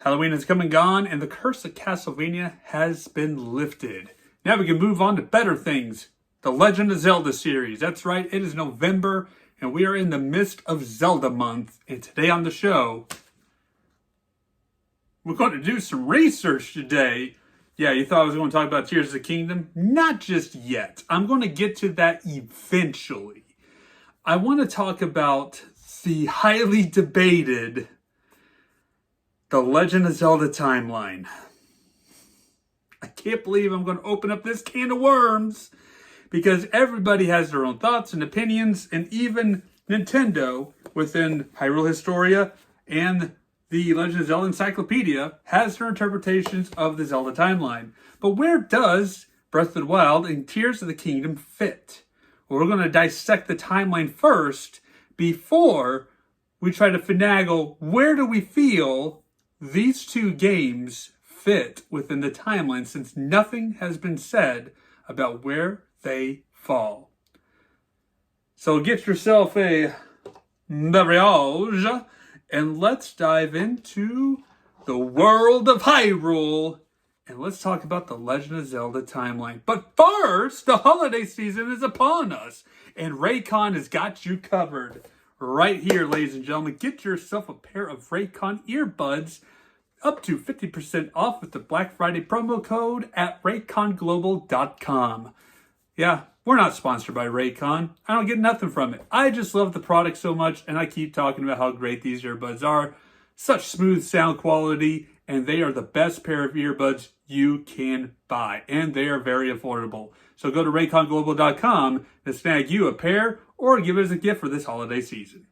Halloween has come and gone, and the curse of Castlevania has been lifted. Now we can move on to better things. The Legend of Zelda series. That's right, it is November, and we are in the midst of Zelda Month. And today on the show, we're going to do some research today. Yeah, you thought I was going to talk about Tears of the Kingdom? Not just yet. I'm going to get to that eventually. I want to talk about the highly debated The Legend of Zelda Timeline. I can't believe I'm going to open up this can of worms because everybody has their own thoughts and opinions, and even Nintendo within Hyrule Historia and the Legend of Zelda Encyclopedia has their interpretations of the Zelda Timeline. But where does Breath of the Wild and Tears of the Kingdom fit? Well, we're going to dissect the timeline first before we try to finagle where do we feel these two games fit within the timeline, since nothing has been said about where they fall. So get yourself a beverage and let's dive into the world of Hyrule and let's talk about the Legend of Zelda Timeline. But first, the holiday season is upon us, and Raycon has got you covered right here, ladies and gentlemen. Get yourself a pair of Raycon earbuds up to 50% off with the Black Friday promo code at rayconglobal.com. Yeah, we're not sponsored by Raycon. I don't get nothing from it. I just love the product so much, and I keep talking about how great these earbuds are. Such smooth sound quality, and they are the best pair of earbuds you can buy, and they are very affordable. So go to rayconglobal.com to snag you a pair or give it as a gift for this holiday season.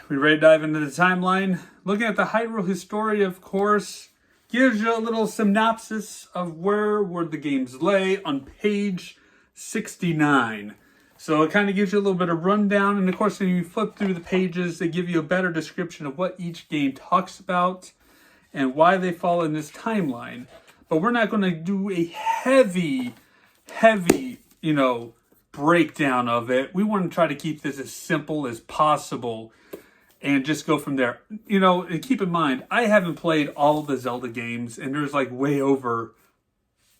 We ready to dive into the timeline? Looking at the Hyrule Historia, of course, gives you a little synopsis of where the games lay on page 69. So it kind of gives you a little bit of rundown, and of course when you flip through the pages, they give you a better description of what each game talks about and why they fall in this timeline. But we're not going to do a heavy, breakdown of it. We want to try to keep this as simple as possible and just go from there. And keep in mind, I haven't played all of the Zelda games, and there's like way over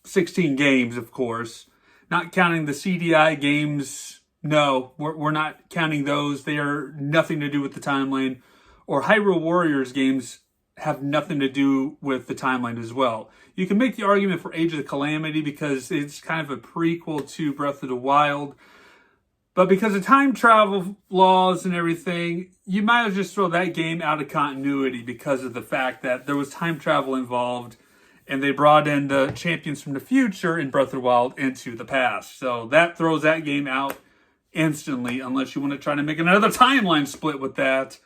16 games, of course. Not counting the CDI games. No, we're not counting those. They are nothing to do with the timeline. Or Hyrule Warriors games have nothing to do with the timeline as well. You can make the argument for Age of the Calamity because it's kind of a prequel to Breath of the Wild. But because of time travel laws and everything, you might as well just throw that game out of continuity because of the fact that there was time travel involved and they brought in the champions from the future in Breath of the Wild into the past. So that throws that game out instantly unless you want to try to make another timeline split with that.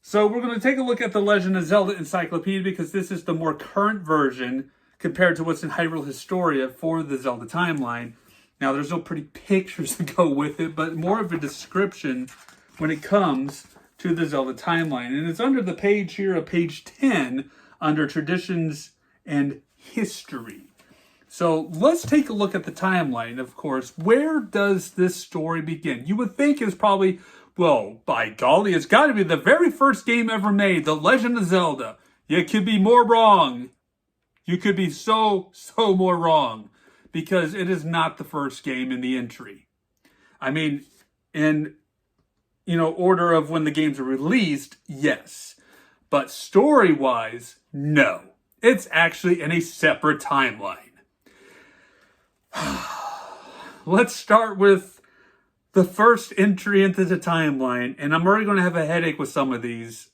So we're going to take a look at the Legend of Zelda Encyclopedia because this is the more current version compared to what's in Hyrule Historia for the Zelda timeline. Now, there's no pretty pictures to go with it, but more of a description when it comes to the Zelda timeline. And it's under the page here of page 10 under Traditions and History. So let's take a look at the timeline, of course. Where does this story begin? You would think it's probably, well, by golly, it's got to be the very first game ever made, The Legend of Zelda. You could be more wrong. You could be so more wrong. Because it is not the first game in the entry. I mean, in, order of when the games are released, yes. But story-wise, no. It's actually in a separate timeline. Let's start with the first entry into the timeline. And I'm already going to have a headache with some of these.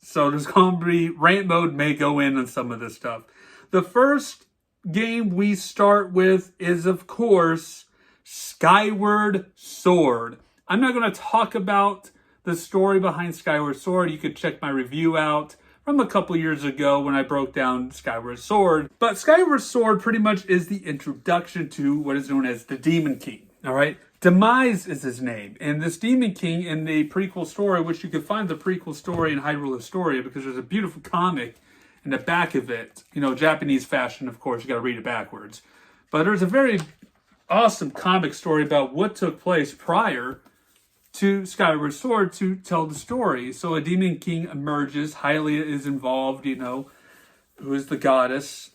So there's going to be, rant mode may go in on some of this stuff. The first game we start with is, of course, Skyward Sword. I'm not going to talk about the story behind Skyward Sword. You could check my review out from a couple years ago when I broke down Skyward Sword. But Skyward Sword pretty much is the introduction to what is known as the Demon King. All right? Demise is his name. And this Demon King in the prequel story, which you can find the prequel story in Hyrule Historia because there's a beautiful comic in the back of it. You know, Japanese fashion, of course, you got to read it backwards. But there's a very awesome comic story about what took place prior to Skyward Sword to tell the story. So a Demon King emerges. Hylia is involved, you know, who is the goddess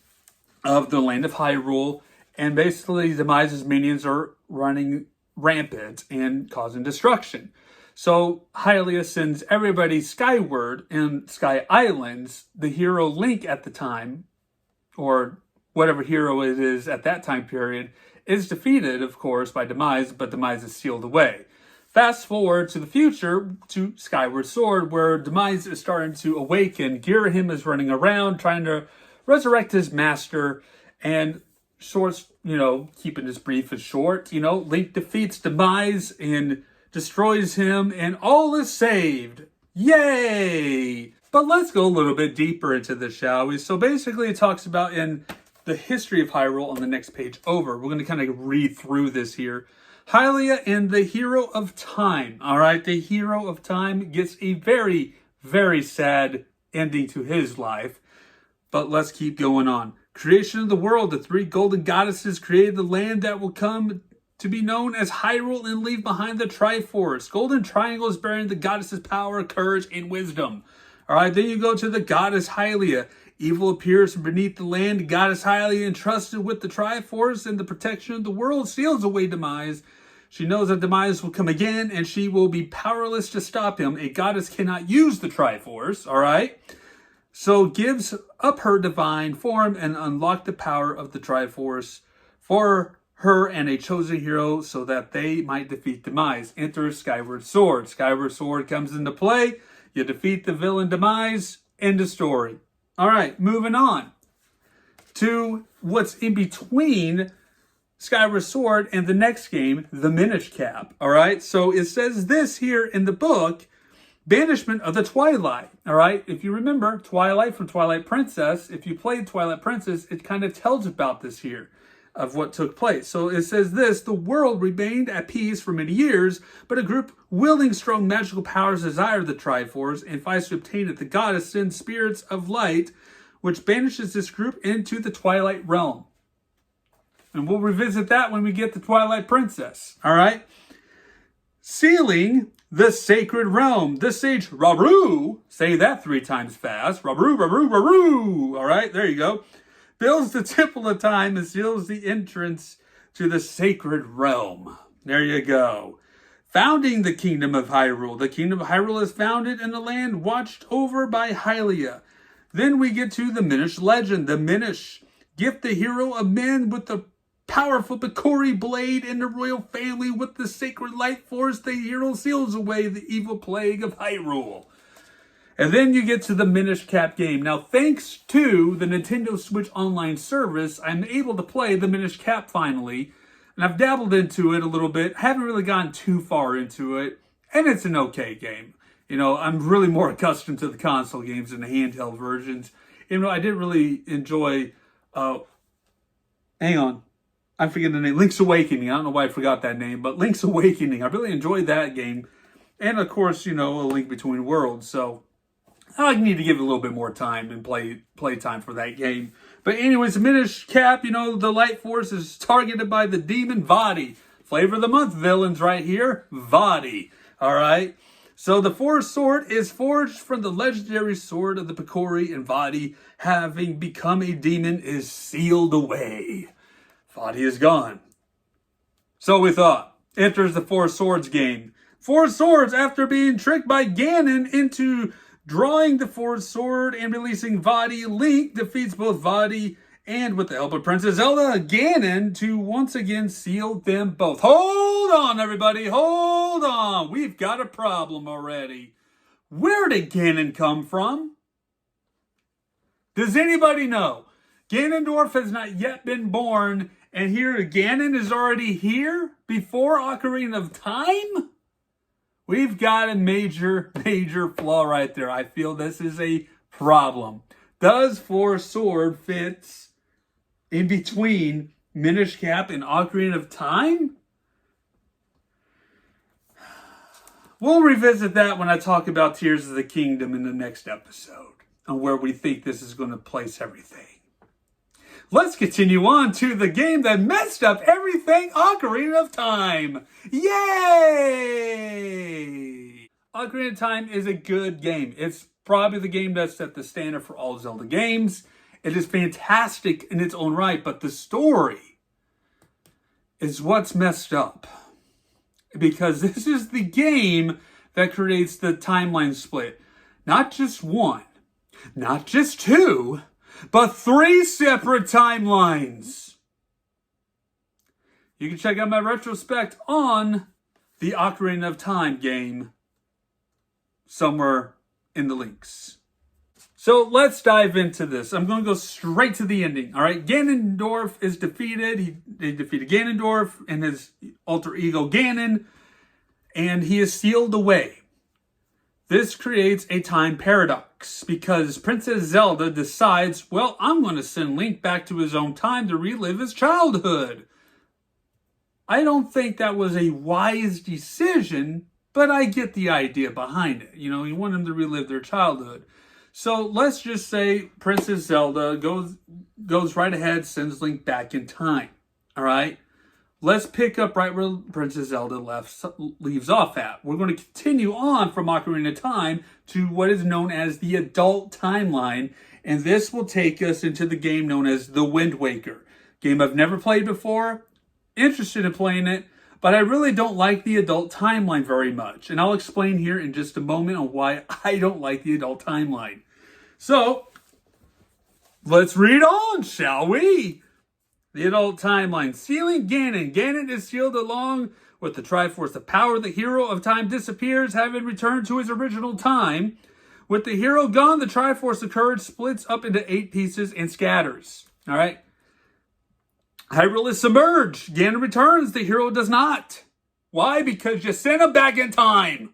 of the land of Hyrule. And basically, Demise's minions are running rampant and causing destruction. So Hylia sends everybody skyward in Sky Islands. The hero Link at the time, or whatever hero it is at that time period, is defeated, of course, by Demise, but Demise is sealed away. Fast forward to the future, to Skyward Sword, where Demise is starting to awaken. Girahim is running around, trying to resurrect his master, and Sword's, you know, keeping his brief as short. You know, Link defeats Demise and destroys him, and all is saved. Yay! But let's go a little bit deeper into this, shall we? So basically it talks about in the history of Hyrule on the next page over. We're going to kind of read through this here. Hylia and the Hero of Time. All right, the Hero of Time gets a very, very sad ending to his life. But let's keep going on. Creation of the world. The three golden goddesses created the land that will come to be known as Hyrule and leave behind the Triforce. Golden triangles bearing the goddess's power, courage, and wisdom. All right, then you go to the goddess Hylia. Evil appears from beneath the land. Goddess Hylia, entrusted with the Triforce and the protection of the world, seals away Demise. She knows that Demise will come again, and she will be powerless to stop him. A goddess cannot use the Triforce, all right? So gives up her divine form and unlock the power of the Triforce for her and a chosen hero so that they might defeat Demise. Enter Skyward Sword. Skyward Sword comes into play. You defeat the villain Demise. End of story. All right, moving on to what's in between Skyward Sword and the next game, the Minish Cap. All right, so it says this here in the book, Banishment of the Twilight. All right, if you remember Twilight from Twilight Princess, if you played Twilight Princess, it kind of tells about this here of what took place. So it says this, the world remained at peace for many years, but a group wielding strong magical powers desired the Triforce and fights to obtain it. The goddess sends spirits of light, which banishes this group into the Twilight Realm. And we'll revisit that when we get to Twilight Princess. All right? Sealing the Sacred Realm. The sage Rauru, say that 3 times fast. Rauru, Rauru, Rauru. All right, there you go. Builds the Temple of Time and seals the entrance to the Sacred Realm. There you go. Founding the Kingdom of Hyrule. The Kingdom of Hyrule is founded in a land watched over by Hylia. Then we get to the Minish legend. The Minish gift the hero of men with the powerful Picori blade and the royal family with the sacred light force. The hero seals away the evil plague of Hyrule. And then you get to the Minish Cap game. Now, thanks to the Nintendo Switch Online service, I'm able to play the Minish Cap finally. And I've dabbled into it a little bit. Haven't really gone too far into it. And it's an okay game. You know, I'm really more accustomed to the console games than the handheld versions. You know, I did really enjoy... hang on. I'm forgetting the name. Link's Awakening. I don't know why I forgot that name. But Link's Awakening. I really enjoyed that game. And, of course, you know, A Link Between Worlds. So... I need to give it a little bit more time and play time for that game. But anyways, the Minish Cap, you know, the Light Force is targeted by the demon Vaati. Flavor of the month villains right here, Vaati. All right. So the Forest Sword is forged from the legendary sword of the Picori, and Vaati, having become a demon, is sealed away. Vaati is gone. So we thought. Enters the Four Swords game. Four Swords, after being tricked by Ganon into drawing the Fourth Sword and releasing Vaati, Link defeats both Vaati and, with the help of Princess Zelda, Ganon to once again seal them both. Hold on, everybody. Hold on. We've got a problem already. Where did Ganon come from? Does anybody know? Ganondorf has not yet been born, and here Ganon is already here before Ocarina of Time? We've got a major flaw right there. I feel this is a problem. Does Four Sword fit in between Minish Cap and Ocarina of Time? We'll revisit that when I talk about Tears of the Kingdom in the next episode, on where we think this is going to place everything. Let's continue on to the game that messed up everything, Ocarina of Time. Yay! Ocarina of Time is a good game. It's probably the game that set the standard for all Zelda games. It is fantastic in its own right, but the story is what's messed up. Because this is the game that creates the timeline split. Not just one, not just two, but 3 separate timelines. You can check out my retrospect on the Ocarina of Time game somewhere in the links. So let's dive into this. I'm going to go straight to the ending. All right, Ganondorf is defeated. They defeated Ganondorf and his alter ego Ganon, and he is sealed away. This creates a time paradox because Princess Zelda decides, well, I'm going to send Link back to his own time to relive his childhood. I don't think that was a wise decision, but I get the idea behind it. You know, you want them to relive their childhood. So let's just say Princess Zelda goes right ahead, sends Link back in time. All right? Let's pick up right where Princess Zelda leaves off at. We're going to continue on from Ocarina of Time to what is known as the adult timeline, and this will take us into the game known as The Wind Waker. Game I've never played before, interested in playing it, but I really don't like the adult timeline very much, and I'll explain here in just a moment on why I don't like the adult timeline. So, let's read on, shall we? The adult timeline. Sealing Ganon. Ganon is sealed along with the Triforce of Power. The hero of time disappears, having returned to his original time. With the hero gone, the Triforce of Courage splits up into 8 pieces and scatters. All right. Hyrule is submerged. Ganon returns. The hero does not. Why? Because you sent him back in time.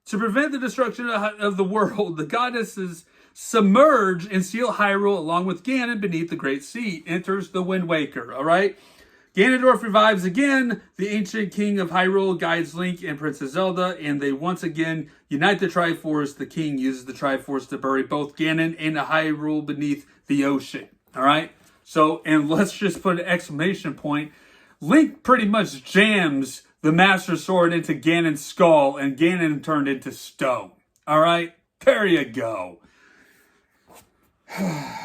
To prevent the destruction of the world, the goddesses submerge and seal Hyrule along with Ganon beneath the Great Sea. Enters the Wind Waker, all right? Ganondorf revives again. The ancient king of Hyrule guides Link and Princess Zelda, and they once again unite the Triforce. The king uses the Triforce to bury both Ganon and Hyrule beneath the ocean, all right? So, and let's just put an exclamation point. Link pretty much jams the Master Sword into Ganon's skull, and Ganon turned into stone, all right? There you go.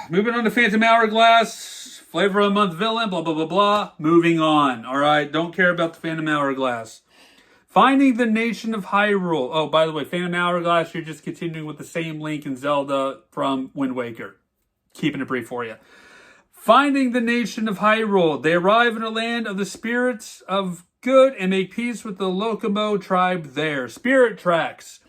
Moving on to Phantom Hourglass, Flavor of the Month villain, blah, blah, blah, blah. Moving on, all right? Don't care about the Phantom Hourglass. Finding the Nation of Hyrule. Oh, by the way, Phantom Hourglass, you're just continuing with the same Link and Zelda from Wind Waker. Keeping it brief for you. Finding the Nation of Hyrule. They arrive in a land of the spirits of good and make peace with the Lokomo tribe there. Spirit Tracks.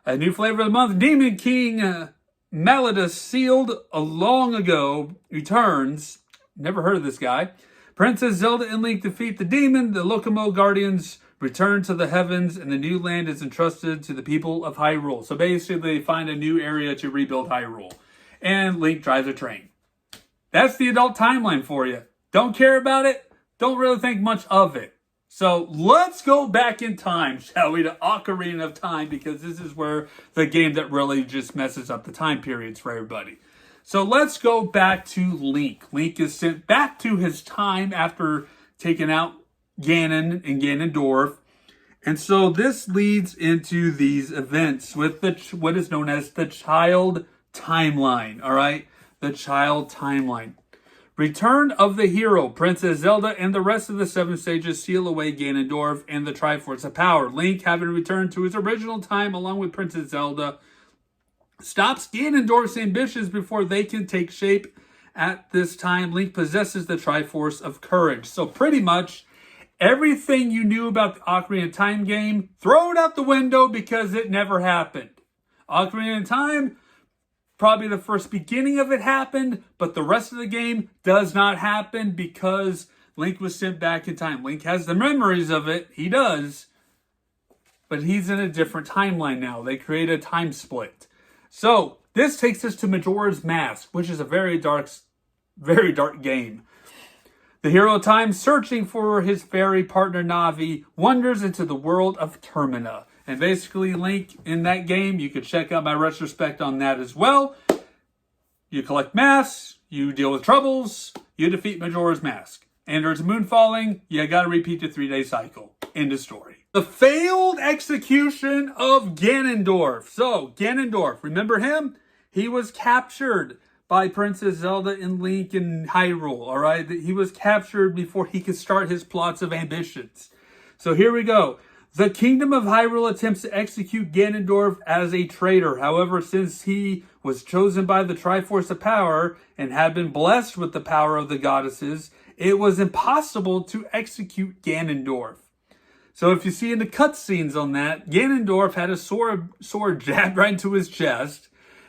A new Flavor of the Month, Demon King Malladus, sealed long ago, returns. Never heard of this guy. Princess Zelda and Link defeat the demon. The Lokomo Guardians return to the heavens, and the new land is entrusted to the people of Hyrule. So basically, they find a new area to rebuild Hyrule. And Link drives a train. That's the adult timeline for you. Don't care about it. Don't really think much of it. So let's go back in time, shall we, to Ocarina of Time, because this is where the game that really just messes up the time periods for everybody. So let's go back to Link. Link is sent back to his time after taking out Ganon and Ganondorf. And so this leads into these events with what is known as the child timeline, all right? The child timeline. Return of the hero. Princess Zelda and the rest of the 7 sages seal away Ganondorf and the Triforce of Power. Link, having returned to his original time along with Princess Zelda, stops Ganondorf's ambitions before they can take shape. At this time, Link possesses the Triforce of Courage. So pretty much everything you knew about the Ocarina of Time game, throw it out the window because it never happened. Ocarina of Time, probably the first beginning of it happened, but the rest of the game does not happen because Link was sent back in time. Link has the memories of it. He does. But he's in a different timeline now. They create a time split. So, this takes us to Majora's Mask, which is a very dark game. The hero of time, searching for his fairy partner Navi, wanders into the world of Termina. And basically, Link in that game, you can check out my retrospect on that as well. You collect masks, you deal with troubles, you defeat Majora's Mask. And there's moon falling, you gotta repeat the 3-day cycle. End of story. The failed execution of Ganondorf. So, Ganondorf, remember him? He was captured by Princess Zelda and Link in Hyrule, alright? He was captured before he could start his plots of ambitions. So here we go. The Kingdom of Hyrule attempts to execute Ganondorf as a traitor. However, since he was chosen by the Triforce of Power and had been blessed with the power of the goddesses, it was impossible to execute Ganondorf. So if you see in the cutscenes on that, Ganondorf had a sword jabbed right into his chest.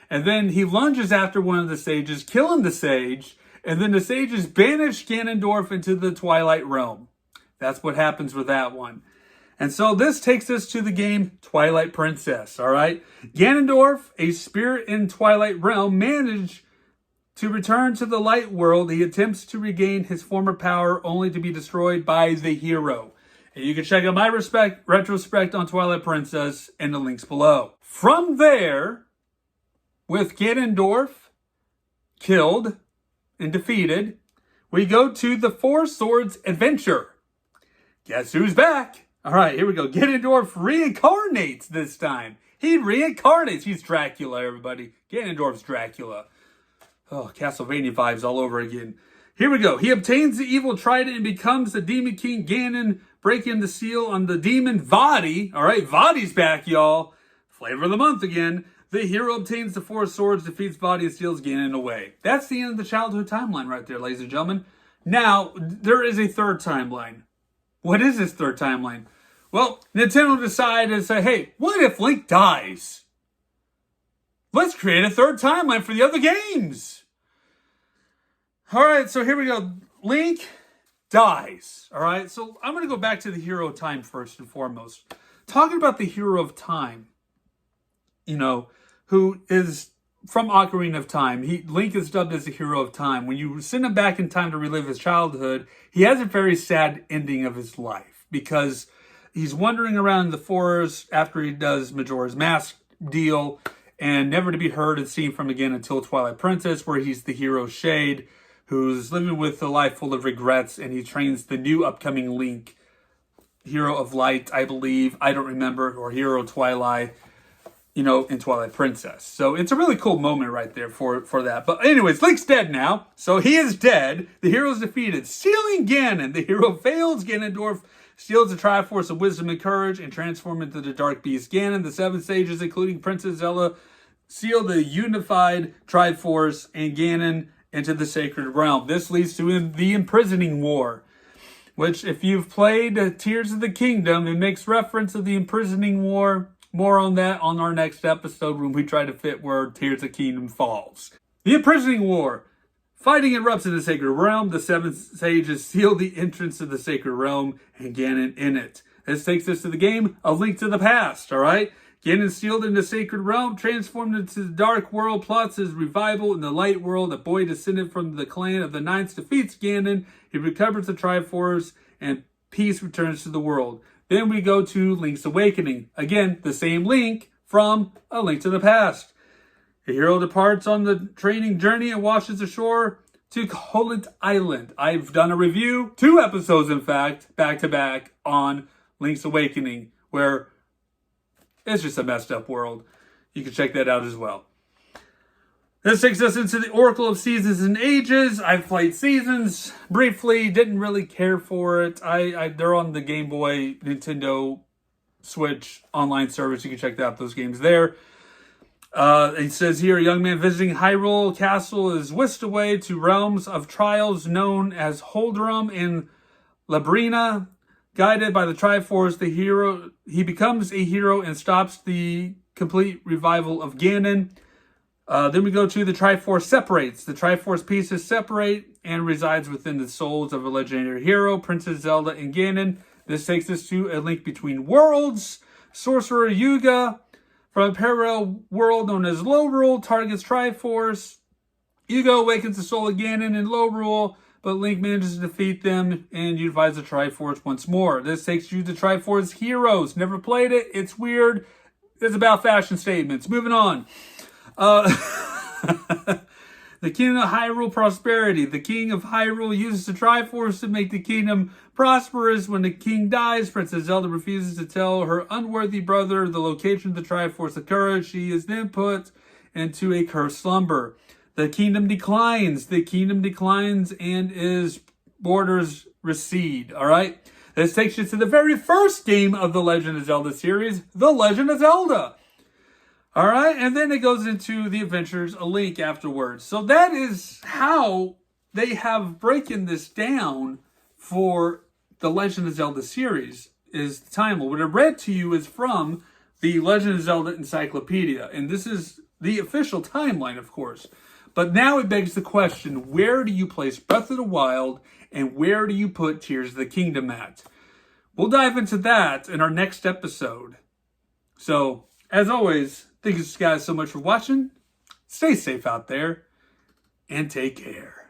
And then he lunges after one of the sages, killing the sage. And then the sages banish Ganondorf into the Twilight Realm. That's what happens with that one. And so this takes us to the game Twilight Princess, all right? Ganondorf, a spirit in Twilight Realm, managed to return to the light world. He attempts to regain his former power only to be destroyed by the hero. And you can check out my retrospect on Twilight Princess in the links below. From there, with Ganondorf killed and defeated, we go to the Four Swords adventure. Guess who's back? All right, here we go. Ganondorf reincarnates this time. He reincarnates. He's Dracula, everybody. Ganondorf's Dracula. Oh, Castlevania vibes all over again. Here we go. He obtains the evil trident and becomes the Demon King Ganon, breaking the seal on the demon Vaati. All right, Vaati's back, y'all. Flavor of the month again. The hero obtains the Four Swords, defeats Vaati, and steals Ganon away. That's the end of the childhood timeline right there, ladies and gentlemen. Now, there is a third timeline. What is this third timeline? Well, Nintendo decided to say, hey, what if Link dies? Let's create a third timeline for the other games. All right, so here we go. Link dies. All right, so I'm going to go back to the hero of time first and foremost. Talking about the hero of time, you know, who is from Ocarina of Time. Link is dubbed as the hero of time. When you send him back in time to relive his childhood, he has a very sad ending of his life because he's wandering around the forest after he does Majora's Mask deal and never to be heard and seen from again until Twilight Princess, where he's the hero Shade, who's living with a life full of regrets, and he trains the new upcoming Link, Hero of Light, I believe. I don't remember, or Hero Twilight, you know, in Twilight Princess. So it's a really cool moment right there for that. But anyways, Link's dead now. So he is dead. The hero's defeated. Sealing Ganon. The hero fails. Ganondorf steals the Triforce of Wisdom and Courage and transforms into the Dark Beast Ganon. The 7 sages, including Princess Zelda, seal the unified Triforce and Ganon into the Sacred Realm. This leads to the Imprisoning War, which if you've played Tears of the Kingdom, it makes reference to the Imprisoning War. More on that on our next episode when we try to fit where Tears of the Kingdom falls. The Imprisoning War. Fighting erupts in the Sacred Realm. The 7 sages seal the entrance to the Sacred Realm and Ganon in it. This takes us to the game A Link to the Past, alright? Ganon sealed in the Sacred Realm, transformed into the Dark World, plots his revival in the Light World. A boy descended from the clan of the Knights defeats Ganon. He recovers the Triforce and peace returns to the world. Then we go to Link's Awakening. Again, the same Link from A Link to the Past. The hero departs on the training journey and washes ashore to Koholint Island. I've done a review, 2 episodes in fact, back to back on Link's Awakening, where it's just a messed up world. You can check that out as well. This takes us into the Oracle of Seasons and Ages. I've played Seasons briefly, didn't really care for it. They're on the Game Boy, Nintendo Switch online service. You can check out those games there. It says here, a young man visiting Hyrule Castle is whisked away to realms of trials known as Holdrum and Labrina. Guided by the Triforce, he becomes a hero and stops the complete revival of Ganon. Then we go to the Triforce separates. The Triforce pieces separate and resides within the souls of a legendary hero, Princess Zelda and Ganon. This takes us to a link between worlds. Sorcerer Yuga from a parallel world known as Low Rule targets Triforce. Yuga awakens the soul of Ganon in Low Rule, but Link manages to defeat them and unifies the Triforce once more. This takes you to Triforce Heroes. Never played it. It's weird. It's about fashion statements. Moving on. The Kingdom of Hyrule Prosperity. The King of Hyrule uses the Triforce to make the kingdom prosperous. When the king dies, Princess Zelda refuses to tell her unworthy brother the location of the Triforce occurs. She is then put into a cursed slumber. The kingdom declines. The kingdom declines and its borders recede. All right? This takes you to the very first game of the Legend of Zelda series, The Legend of Zelda. All right, and then it goes into the Adventures of Link afterwards. So that is how they have breaking this down for the Legend of Zelda series, is the timeline. What I read to you is from the Legend of Zelda Encyclopedia, and this is the official timeline, of course. But now it begs the question, where do you place Breath of the Wild, and where do you put Tears of the Kingdom at? We'll dive into that in our next episode. So, as always, thank you guys so much for watching. Stay safe out there and take care.